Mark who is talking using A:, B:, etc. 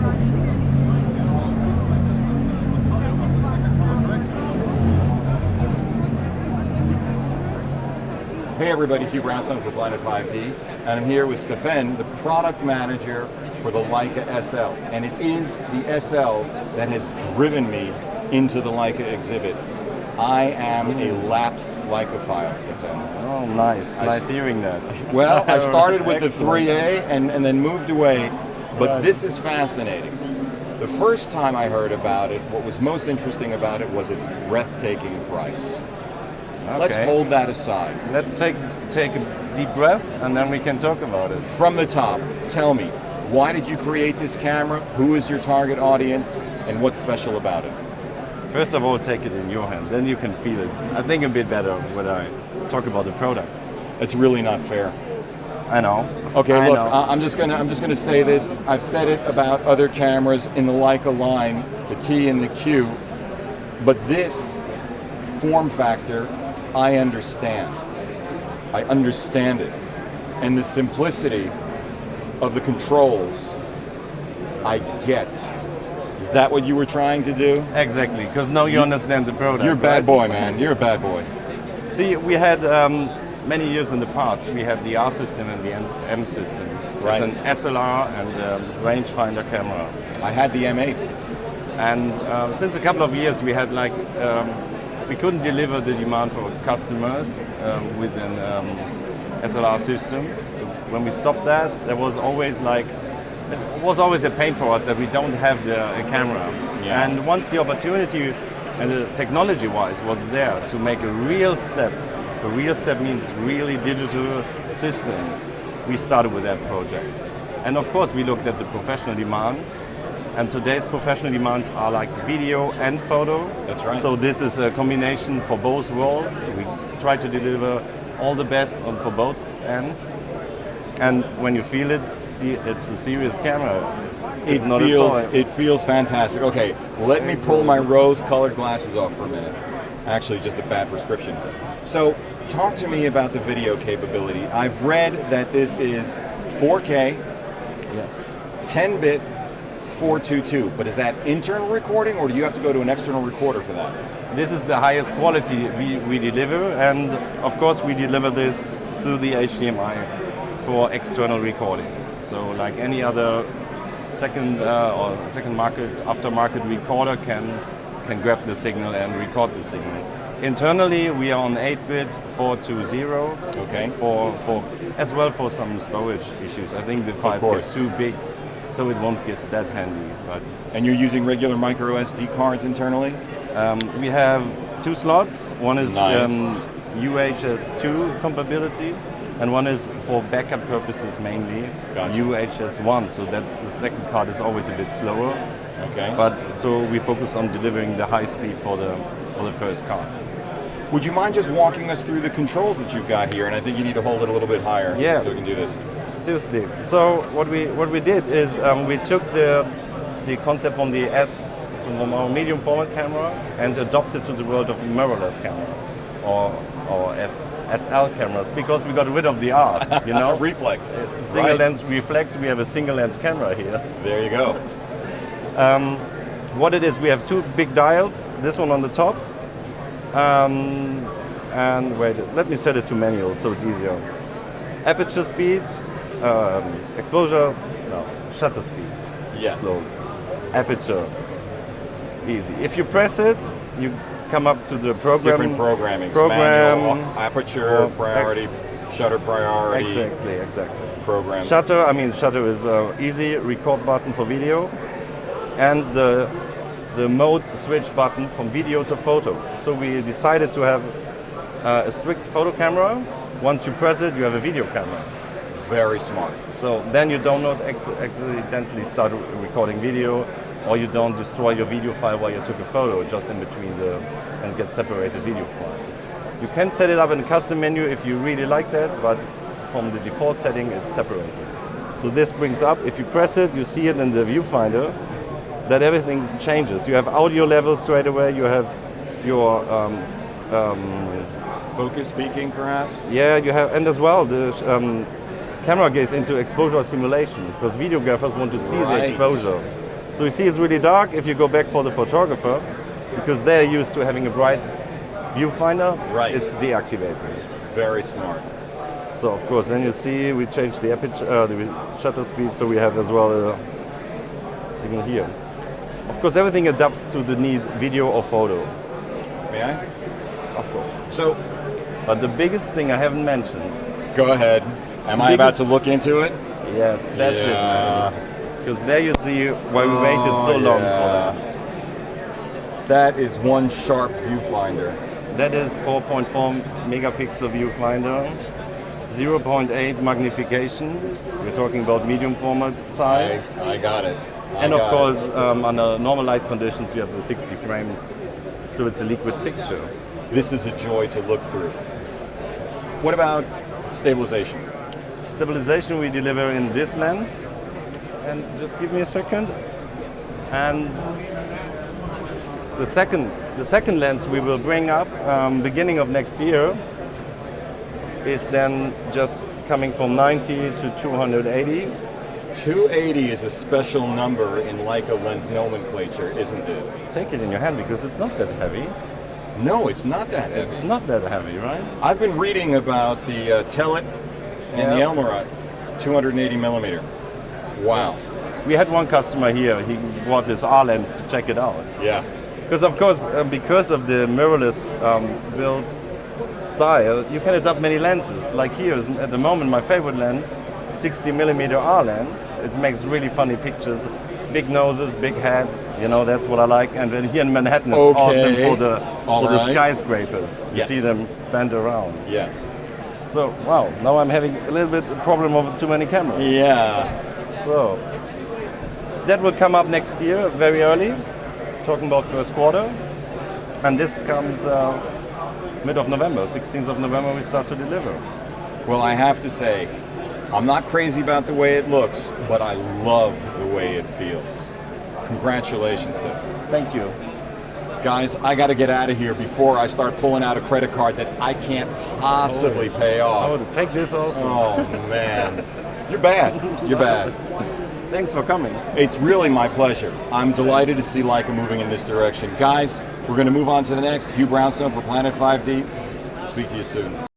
A: Hey everybody, Hugh Brownstone for Planet 5D, and I'm here with Steffen, the product manager for the Leica SL. And it is the SL that has driven me into the Leica exhibit. I am a lapsed Leica-phile, Steffen.
B: Oh, nice. Nice hearing that.
A: Well, I started with the 3A and then moved away, but this is fascinating. The first time I heard about it, what was most interesting about it was its breathtaking price. Okay. Let's hold that aside.
B: Let's take a deep breath and then we can talk about it.
A: From the top, tell me, why did you create this camera? Who is your target audience? And what's special about it?
B: First of all, take it in your hand, then you can feel it. I think a bit better when I talk about the product.
A: It's really not fair.
B: I know.
A: Okay, look, I'm just gonna say this. I've said it about other cameras in the Leica line, the T and the Q, but this form factor, I understand. I understand it. And the simplicity of the controls, I get. Is that what you were trying to do?
B: Exactly, because now you understand the product.
A: You're a bad boy, man. You're a bad boy.
B: See, we had many years in the past, we had the R system and the M system.
A: Right.
B: It's an SLR and rangefinder camera.
A: I had the M8.
B: And since a couple of years we had we couldn't deliver the demand for customers with an SLR system. So when we stopped that, there was always it was always a pain for us that we don't have a camera.
A: Yeah.
B: And once the opportunity and the technology-wise was there to make a real step means really digital system, we started with that project. And of course we looked at the professional demands. And today's professional demands are like video and photo.
A: That's right.
B: So this is a combination for both worlds. We try to deliver all the best for both ends. And when you feel it, see, it's a serious camera. It's not a toy.
A: It feels fantastic. Okay, let me pull my rose-colored glasses off for a minute. Actually, just a bad prescription. So, talk to me about the video capability. I've read that this is 4K,
B: Yes.
A: 10-bit, 422, but is that internal recording or do you have to go to an external recorder for that?
B: This is the highest quality we deliver, and of course we deliver this through the HDMI for external recording. So like any other aftermarket recorder can grab the signal and record the signal. Internally we are on 8-bit 420.
A: Okay.
B: For as well for some storage issues. I think the files get too big, so it won't get that handy. But
A: and you're using regular micro SD cards internally?
B: we have 2 slots. One is
A: Nice.
B: UHS-2 compatibility, and one is for backup purposes mainly.
A: Gotcha.
B: UHS-1, so that the second card is always a bit slower.
A: Okay.
B: But so we focus on delivering the high speed for the first card.
A: Would you mind just walking us through the controls that you've got here? And I think you need to hold it a little bit higher so we can do this.
B: Seriously. So what we did is we took the concept from from our medium format camera and adopted to the world of mirrorless cameras or SL cameras, because we got rid of the R, you know.
A: Reflex.
B: Single lens reflex. We have a single lens camera here.
A: There you go.
B: What it is, we have 2 big dials. This one on the top. And wait, let me set it to manual so it's easier. Aperture speeds, shutter speeds.
A: Yes.
B: Slow. Aperture, easy. If you press it, you come up to the program.
A: Different programming.
B: Program,
A: manual, aperture, priority, shutter priority.
B: Exactly.
A: Program.
B: Shutter is easy, record button for video, and the mode switch button from video to photo. So we decided to have a strict photo camera. Once you press it, you have a video camera.
A: Very smart.
B: So then you don't accidentally start recording video, or you don't destroy your video file while you took a photo just in between and get separated video files. You can set it up in a custom menu if you really like that, but from the default setting it's separated. So this brings up, if you press it, you see it in the viewfinder, that everything changes. You have audio levels straight away, you have your
A: focus speaking perhaps?
B: Yeah, you have, and as well the camera goes into exposure simulation, because videographers want to see the exposure. So you see it's really dark if you go back for the photographer, because they're used to having a bright viewfinder.
A: Right.
B: It's deactivated.
A: Very smart.
B: So of course, then you see we changed the aperture, the shutter speed, so we have as well a signal here. Of course, everything adapts to the need, video or photo.
A: May I?
B: Of course.
A: So,
B: But the biggest thing I haven't mentioned.
A: go ahead. Am I about to look into it?
B: Yes, that's it.
A: Yeah.
B: Because there you see why we waited so long for that.
A: That is one sharp viewfinder.
B: That is 4.4 megapixel viewfinder, 0.8 magnification. We're talking about medium format size.
A: I got it.
B: And of course, under normal light conditions, you have the 60 frames, so it's a liquid picture.
A: This is a joy to look through. What about stabilization?
B: Stabilization we deliver in this lens. And just give me a second. And the second lens we will bring up beginning of next year is then just coming from 90 to 280.
A: 280 is a special number in Leica lens nomenclature, isn't it?
B: Take it in your hand because it's not that heavy.
A: No, it's not that heavy.
B: It's not that heavy, right?
A: I've been reading about the Telit and the Elmerite, 280 millimeter. Wow.
B: We had one customer here, he bought this R lens to check it out.
A: Yeah.
B: Because of course, because of the mirrorless build style, you can adapt many lenses. Like here, is at the moment, my favorite lens, 60 millimeter R lens. It makes really funny pictures. Big noses, big heads, you know, that's what I like. And then here in Manhattan, it's awesome for the skyscrapers. You see them bend around.
A: Yes.
B: So, wow, now I'm having a little bit of problem of too many cameras.
A: Yeah.
B: So, that will come up next year, very early, talking about first quarter. And this comes mid of November, 16th of November, we start to deliver.
A: Well, I have to say, I'm not crazy about the way it looks, but I love the way it feels. Congratulations, Steffen.
B: Thank you.
A: Guys, I got to get out of here before I start pulling out a credit card that I can't possibly pay off.
B: Oh, take this also.
A: Oh, man. You're bad. You're bad.
B: Thanks for coming.
A: It's really my pleasure. I'm delighted to see Leica moving in this direction. Guys, we're going to move on to the next. Hugh Brownstone for Planet 5D. Speak to you soon.